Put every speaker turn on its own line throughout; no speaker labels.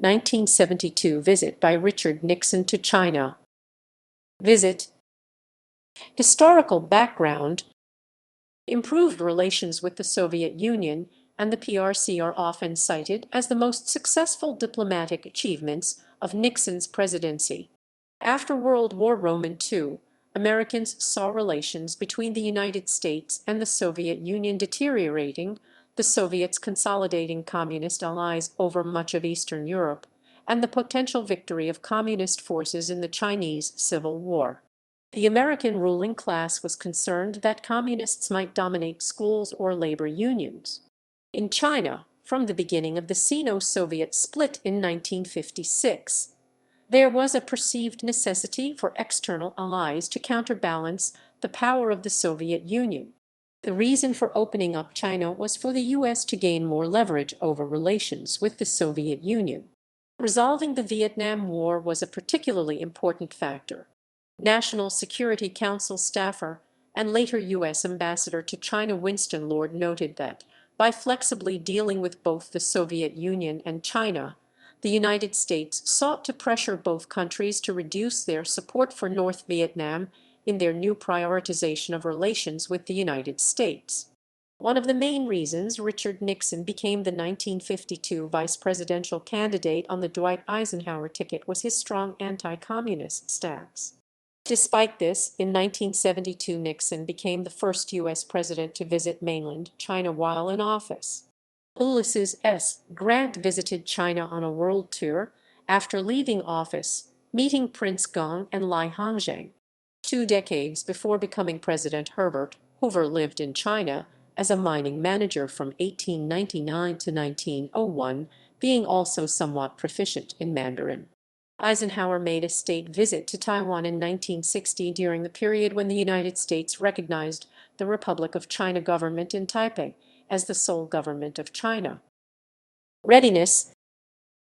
1972 visit by Richard Nixon to China. Visit. Historical background. Improved relations with the Soviet Union and the PRC are often cited as the most successful diplomatic achievements of Nixon's presidency. After World War II, Americans saw relations between the United States and the Soviet Union deteriorating, the Soviets consolidating communist allies over much of Eastern Europe, and the potential victory of communist forces in the Chinese Civil War. The American ruling class was concerned that communists might dominate schools or labor unions. In China, from the beginning of the Sino-Soviet split in 1956, there was a perceived necessity for external allies to counterbalance the power of the Soviet Union. The reason for opening up China was for the U.S. to gain more leverage over relations with the Soviet Union. Resolving the Vietnam War was a particularly important factor. National Security Council staffer and later U.S. Ambassador to China Winston Lord noted that, by flexibly dealing with both the Soviet Union and China, the United States sought to pressure both countries to reduce their support for North Vietnam in their new prioritization of relations with the United States. One of the main reasons Richard Nixon became the 1952 vice presidential candidate on the Dwight Eisenhower ticket was his strong anti-communist stance. Despite this, in 1972 Nixon became the first U.S. president to visit mainland China while in office. Ulysses S. Grant visited China on a world tour after leaving office, meeting Prince Gong and Lai Hongzhang. 2 decades before becoming president, Herbert Hoover lived in China as a mining manager from 1899 to 1901, being also somewhat proficient in Mandarin. Eisenhower made a state visit to Taiwan in 1960 during the period when the United States recognized the Republic of China government in Taipei as the sole government of China. Readiness.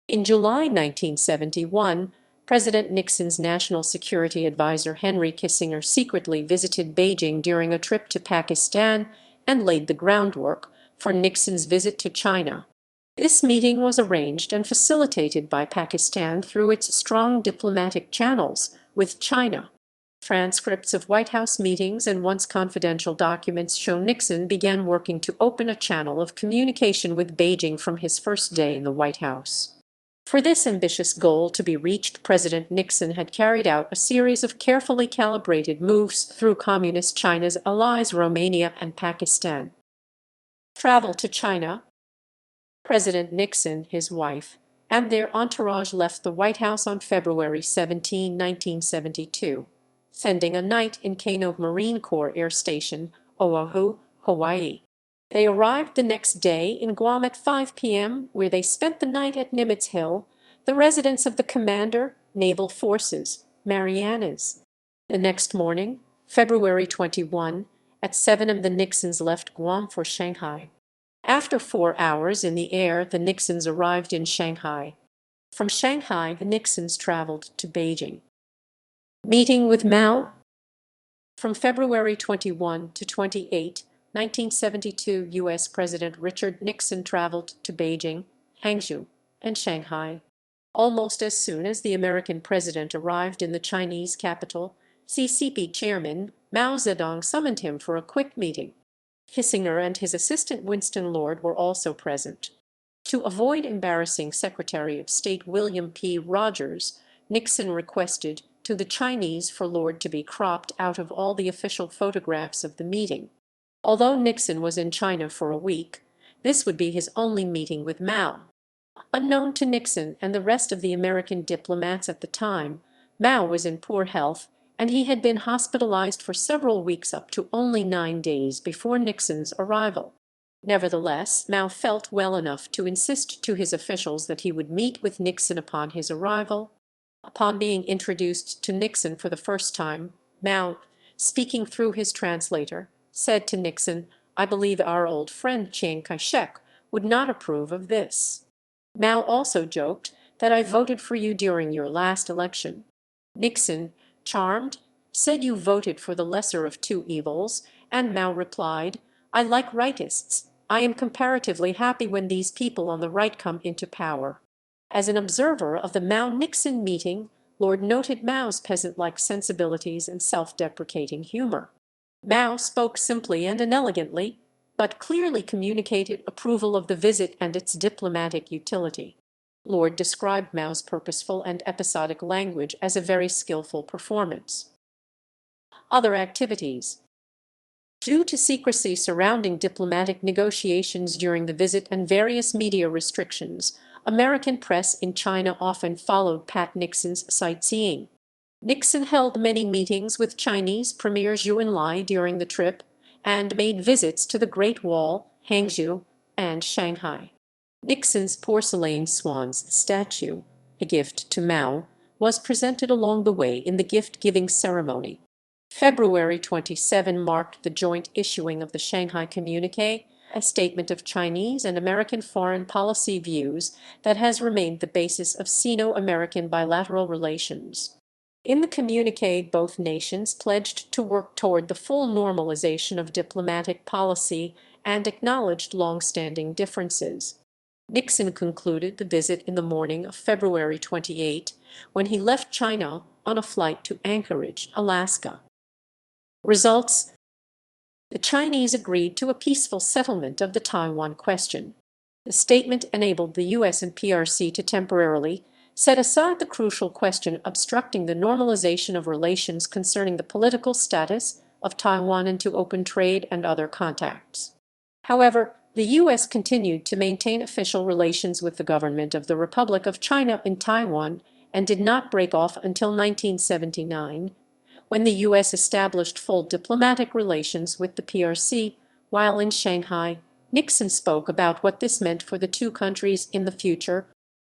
In July 1971, President Nixon's national security advisor Henry Kissinger secretly visited Beijing during a trip to Pakistan and laid the groundwork for Nixon's visit to China. This meeting was arranged and facilitated by Pakistan through its strong diplomatic channels with China. Transcripts of White House meetings and once confidential documents show Nixon began working to open a channel of communication with Beijing from his first day in the White House. For this ambitious goal to be reached, President Nixon had carried out a series of carefully calibrated moves through Communist China's allies Romania and Pakistan. Travel to China. President Nixon, his wife, and their entourage left the White House on February 17, 1972, spending a night in Kano Marine Corps Air Station, Oahu, Hawaii. They arrived the next day in Guam at 5 p.m., where they spent the night at Nimitz Hill, the residence of the Commander, Naval Forces, Marianas. The next morning, February 21, at 7 the Nixons left Guam for Shanghai. After 4 hours in the air, the Nixons arrived in Shanghai. From Shanghai, the Nixons traveled to Beijing. Meeting with Mao. From February 21 to 28, 1972, U.S. President Richard Nixon traveled to Beijing, Hangzhou, and Shanghai. Almost as soon as the American president arrived in the Chinese capital, CCP chairman Mao Zedong summoned him for a quick meeting. Kissinger and his assistant Winston Lord were also present. To avoid embarrassing Secretary of State William P. Rogers, Nixon requested to the Chinese for Lord to be cropped out of all the official photographs of the meeting. Although Nixon was in China for a week, this would be his only meeting with Mao. Unknown to Nixon and the rest of the American diplomats at the time, Mao was in poor health, and he had been hospitalized for several weeks up to only 9 days before Nixon's arrival. Nevertheless, Mao felt well enough to insist to his officials that he would meet with Nixon upon his arrival. Upon being introduced to Nixon for the first time, Mao, speaking through his translator, said to Nixon, "I believe our old friend Chiang Kai-shek would not approve of this." Mao also joked that I voted for you during your last election. Nixon, charmed, said you voted for the lesser of two evils, and Mao replied, "I like rightists. I am comparatively happy when these people on the right come into power." As an observer of the Mao-Nixon meeting, Lord noted Mao's peasant-like sensibilities and self-deprecating humor. Mao spoke simply and inelegantly, but clearly communicated approval of the visit and its diplomatic utility. Lord described Mao's purposeful and episodic language as a very skillful performance. Other activities. Due to secrecy surrounding diplomatic negotiations during the visit and various media restrictions, American press in China often followed Pat Nixon's sightseeing. Nixon held many meetings with Chinese Premier Zhou Enlai during the trip and made visits to the Great Wall, Hangzhou, and Shanghai. Nixon's porcelain swan's statue, a gift to Mao, was presented along the way in the gift-giving ceremony. February 27 marked the joint issuing of the Shanghai Communiqué, a statement of Chinese and American foreign policy views that has remained the basis of Sino-American bilateral relations. In the communiqué, both nations pledged to work toward the full normalization of diplomatic policy and acknowledged long-standing differences. Nixon concluded the visit in the morning of February 28, when he left China on a flight to Anchorage, Alaska. Results: the Chinese agreed to a peaceful settlement of the Taiwan question. The statement enabled the U.S. and PRC to temporarily set aside the crucial question obstructing the normalization of relations concerning the political status of Taiwan and to open trade and other contacts. However, the U.S. continued to maintain official relations with the government of the Republic of China in Taiwan and did not break off until 1979, when the U.S. established full diplomatic relations with the PRC. While in Shanghai, Nixon spoke about what this meant for the two countries in the future.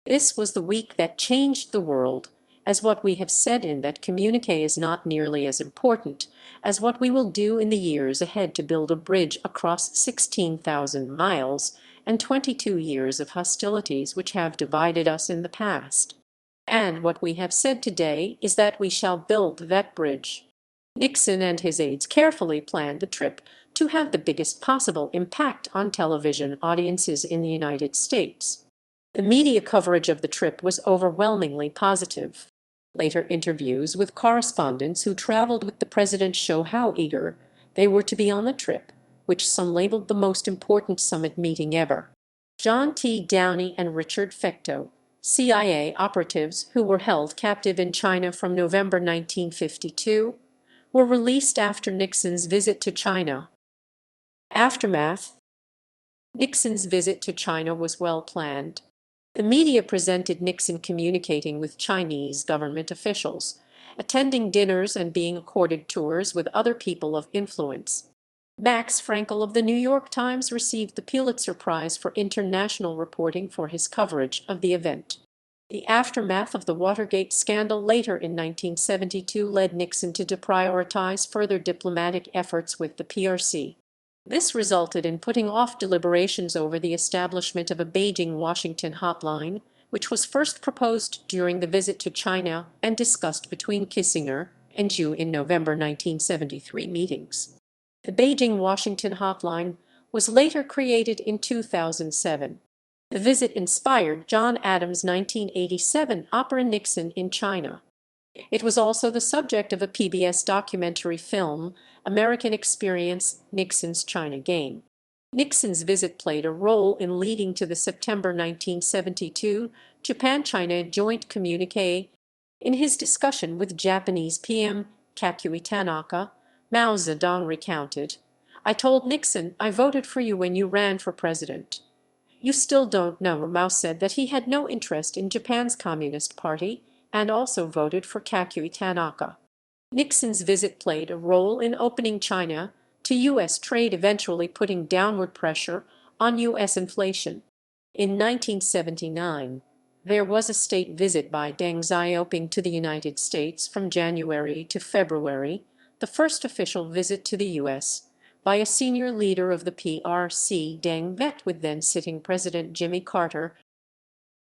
This was the week that changed the world, as what we have said in that communiqué is not nearly as important as what we will do in the years ahead to build a bridge across 16,000 miles and 22 years of hostilities which have divided us in the past. And what we have said today is that we shall build that bridge. Nixon and his aides carefully planned the trip to have the biggest possible impact on television audiences in the United States. The media coverage of the trip was overwhelmingly positive. Later interviews with correspondents who traveled with the president show how eager they were to be on the trip, which some labeled the most important summit meeting ever. John T. Downey and Richard Fecteau, CIA operatives who were held captive in China from November 1952, were released after Nixon's visit to China. Aftermath: Nixon's visit to China was well planned. The media presented Nixon communicating with Chinese government officials, attending dinners and being accorded tours with other people of influence. Max Frankel of the New York Times received the Pulitzer Prize for international reporting for his coverage of the event. The aftermath of the Watergate scandal later in 1972 led Nixon to deprioritize further diplomatic efforts with the PRC. This resulted in putting off deliberations over the establishment of a Beijing-Washington hotline, which was first proposed during the visit to China and discussed between Kissinger and Zhou in November 1973 meetings. The Beijing-Washington hotline was later created in 2007. The visit inspired John Adams' 1987 opera Nixon in China. It was also the subject of a PBS documentary film, American Experience: Nixon's China Game. Nixon's visit played a role in leading to the September 1972 Japan-China joint communiqué. In his discussion with Japanese PM Kakuei Tanaka, Mao Zedong recounted, "I told Nixon I voted for you when you ran for president. You still don't know." Mao said that he had no interest in Japan's Communist Party and also voted for Kakuei Tanaka. Nixon's visit played a role in opening China to U.S. trade, eventually putting downward pressure on U.S. inflation. In 1979, there was a state visit by Deng Xiaoping to the United States from January to February, the first official visit to the U.S. by a senior leader of the PRC. Deng met with then-sitting President Jimmy Carter